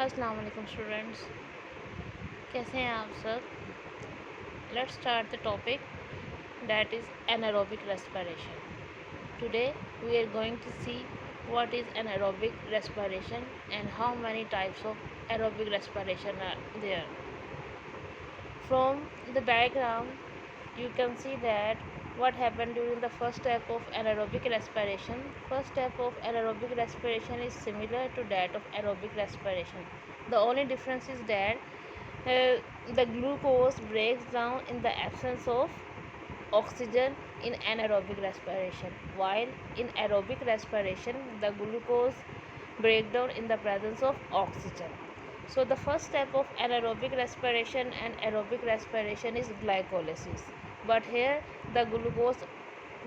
अस्सलाम वालेकुम स्टूडेंट्स, कैसे हैं आप सब। Let's start the topic that is anaerobic respiration. Today we are going to see what is anaerobic respiration and how many types of aerobic respiration are there. From the diagram you can see that what happened during the first step of anaerobic respiration. First step of anaerobic respiration is similar to that of aerobic respiration. The only difference is that the glucose breaks down in the absence of oxygen in anaerobic respiration, while in aerobic respiration the glucose break down in the presence of oxygen. So the first step of anaerobic respiration and aerobic respiration is glycolysis, but here the glucose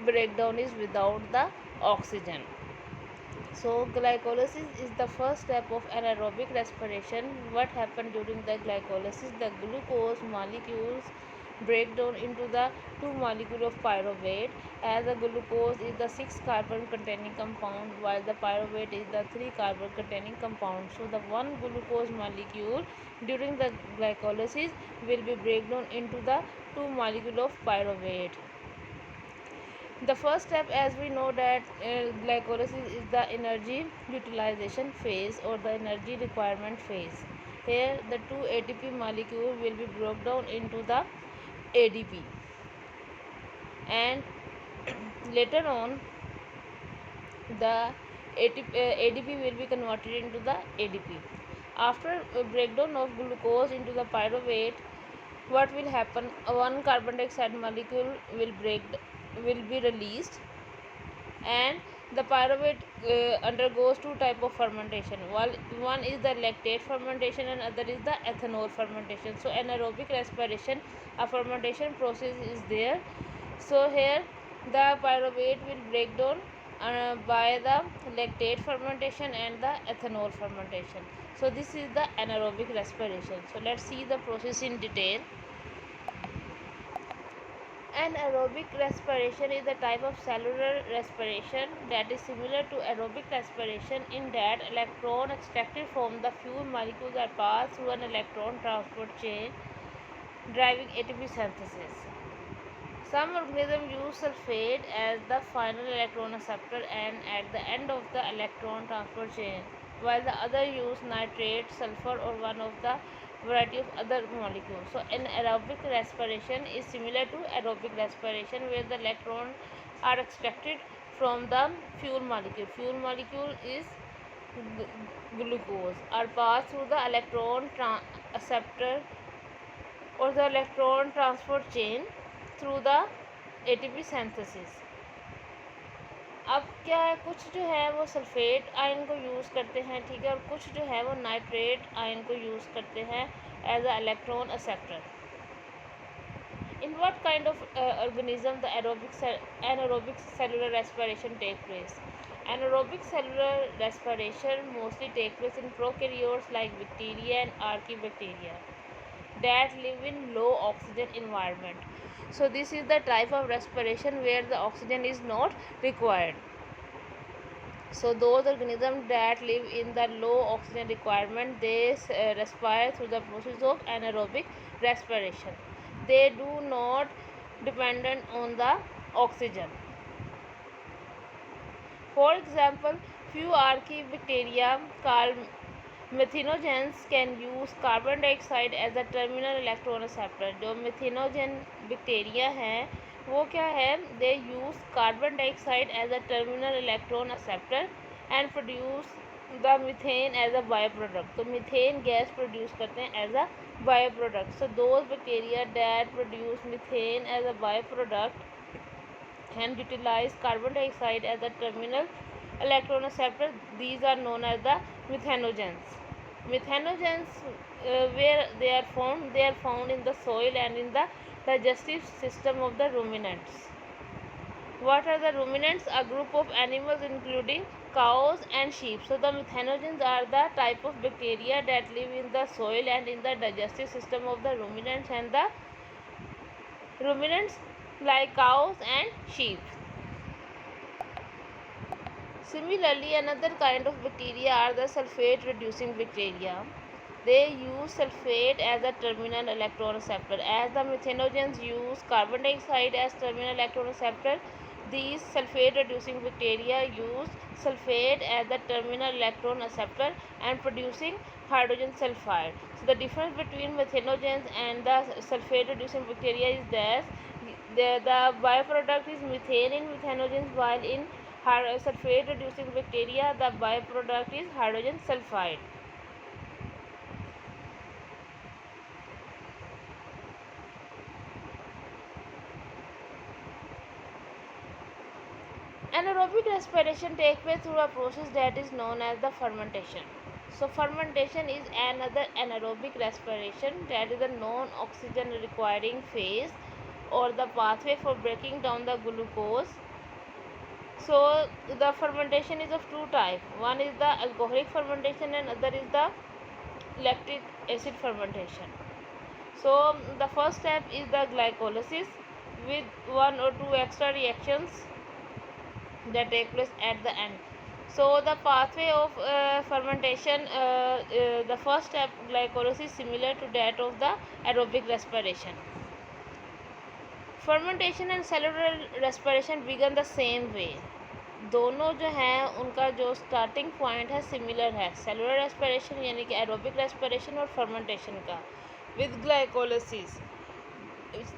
breakdown is without the oxygen. So glycolysis is the first step of anaerobic respiration. What happened during the glycolysis? The glucose molecules break down into the two molecule of pyruvate, as the glucose is the 6 carbon containing compound while the pyruvate is the 3 carbon containing compound. So the one glucose molecule during the glycolysis will be break down into the two molecule of pyruvate. The first step, as we know that glycolysis is the energy utilization phase or the energy requirement phase. Here the two ATP molecule will be broken down into the ADP, and later on the ADP will be converted into the ADP. After breakdown of glucose into the pyruvate, what will happen? One carbon dioxide molecule will be released, and the pyruvate undergoes two type of fermentation. One is the lactate fermentation and other is the ethanol fermentation. So anaerobic respiration, a fermentation process is there. So here the pyruvate will break down by the lactate fermentation and the ethanol fermentation. So this is the anaerobic respiration. So let's see the process in detail. Anaerobic respiration is a type of cellular respiration that is similar to aerobic respiration in that electron extracted from the fuel molecules are passed through an electron transport chain, driving ATP synthesis. Some organisms use sulfate as the final electron acceptor and at the end of the electron transport chain, while the other use nitrate, sulfur, or one of the variety of other molecules. So anaerobic respiration is similar to aerobic respiration where the electrons are extracted from the fuel molecule. Fuel molecule is glucose are passed through the electron acceptor or the electron transport chain through the ATP synthesis. अब क्या है, कुछ जो है वो sulphate ion को use करते हैं, ठीक है, और कुछ जो है वो नाइट्रेट आयन को यूज़ करते हैं as a electron acceptor. In what kind of organism the anaerobic cellular respiration take place? Anaerobic cellular respiration mostly take place in prokaryotes like bacteria and archaebacteria that live in low oxygen environment. So this is the type of respiration where the oxygen is not required. So those organisms that live in the low oxygen requirement, they respire through the process of anaerobic respiration. They do not dependent on the oxygen. For example, few archaebacteria called methanogens can use carbon dioxide as a terminal electron acceptor. जो methanogen bacteria हैं वो क्या है, they use carbon dioxide as a terminal electron acceptor and produce the methane as a byproduct. तो methane gas produce करते हैं as a byproduct. So those bacteria that produce methane as a byproduct and utilize carbon dioxide as a terminal electron acceptor. These are known as the methanogens. Methanogens, where they are found in the soil and in the digestive system of the ruminants. What are the ruminants? A group of animals including cows and sheep. So the methanogens are the type of bacteria that live in the soil and in the digestive system of the ruminants, and the ruminants like cows and sheep. Similarly, another kind of bacteria are the sulfate reducing bacteria. They use sulfate as a terminal electron acceptor. As the methanogens use carbon dioxide as terminal electron acceptor, these sulfate reducing bacteria use sulfate as the terminal electron acceptor and producing hydrogen sulfide. So the difference between methanogens and the sulfate reducing bacteria is that the byproduct is methane in methanogens, while in sulfate reducing bacteria the byproduct is hydrogen sulfide. Anaerobic respiration takes place through a process that is known as the fermentation. So fermentation is another anaerobic respiration, that is the non-oxygen requiring phase or the pathway for breaking down the glucose. So the fermentation is of two types. One is the alcoholic fermentation and other is the lactic acid fermentation. So the first step is the glycolysis with one or two extra reactions that take place at the end. So the pathway of fermentation, the first step glycolysis is similar to that of the aerobic respiration. Fermentation and cellular respiration begin the same way. दोनों जो हैं उनका जो starting point है similar है, cellular respiration यानी कि aerobic respiration और फर्मेंटेशन का विद ग्लाइकोलिसिस।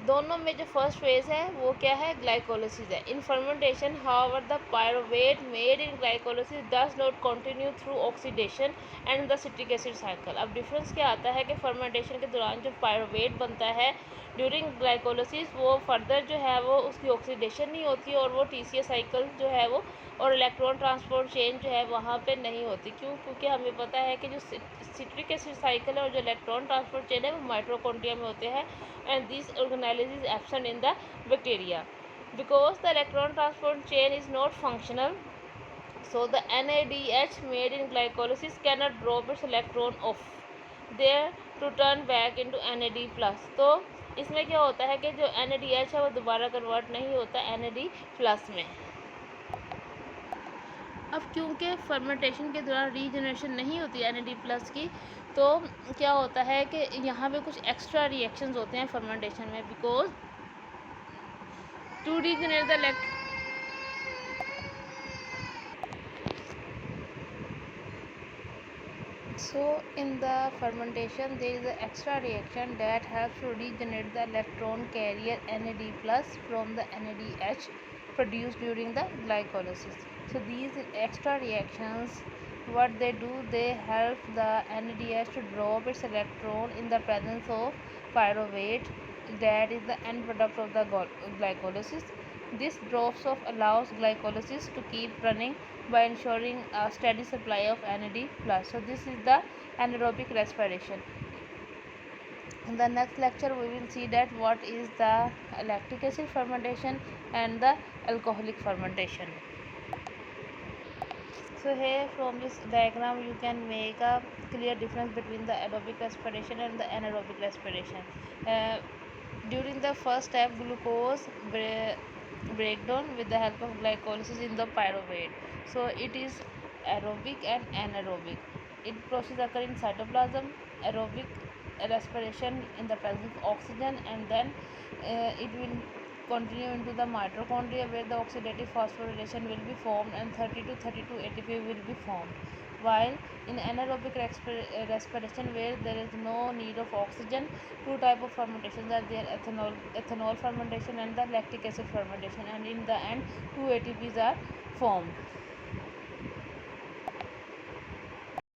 दोनों में जो फर्स्ट फेज है वो क्या है, ग्लाइकोलिसिस है। In fermentation however the pyruvate made in glycolysis does not continue through oxidation and the citric acid cycle. अब डिफरेंस क्या आता है कि फर्मेंटेशन के दौरान जो पायरोवेट बनता है ड्यूरिंग ग्लाइकोलिसिस वो फर्दर जो है वो उसकी ऑक्सीडेशन नहीं होती और वो टीसीए साइकिल जो है वो और इलेक्ट्रॉन ट्रांसपोर्ट चेन जो है वहाँ पे नहीं होती। क्यों? क्योंकि हमें पता है कि जो सिट्रिक एसिड साइकिल है और जो इलेक्ट्रॉन ट्रांसपोर्ट चेन है वो माइटोकॉन्ड्रिया में होते हैं and this organelle is absent in the bacteria because the electron transport chain is not functional. So the NADH made in glycolysis cannot drop its electron off there to turn back into NAD plus. तो इसमें क्या होता है कि जो NADH है वो दोबारा कन्वर्ट नहीं होता NAD प्लस में। अब क्योंकि फर्मेंटेशन के दौरान रीजनरेशन नहीं होती NAD प्लस की, तो क्या होता है कि यहाँ पे कुछ एक्स्ट्रा रिएक्शंस होते हैं फर्मेंटेशन में because to regenerate the So in the fermentation there is an extra reaction that helps to regenerate the electron carrier NAD plus from the NADH produced during the glycolysis. So these extra reactions, what they do, they help the NADH to drop its electron in the presence of pyruvate, that is the end product of the glycolysis. This drops off allows glycolysis to keep running by ensuring a steady supply of NAD+. So this is the anaerobic respiration. In the next lecture we will see that what is the lactic acid fermentation and the alcoholic fermentation. So here from this diagram you can make a clear difference between the aerobic respiration and the anaerobic respiration. During the first step glucose breakdown with the help of glycolysis in the pyruvate. So it is aerobic and anaerobic. It process occur in cytoplasm. Aerobic respiration in the presence of oxygen, and then it will continue into the mitochondria where the oxidative phosphorylation will be formed and 30 to 32 ATP will be formed. While in anaerobic respiration where there is no need of oxygen, two type of fermentations are there, ethanol fermentation and the lactic acid fermentation, and in the end two ATPs are formed.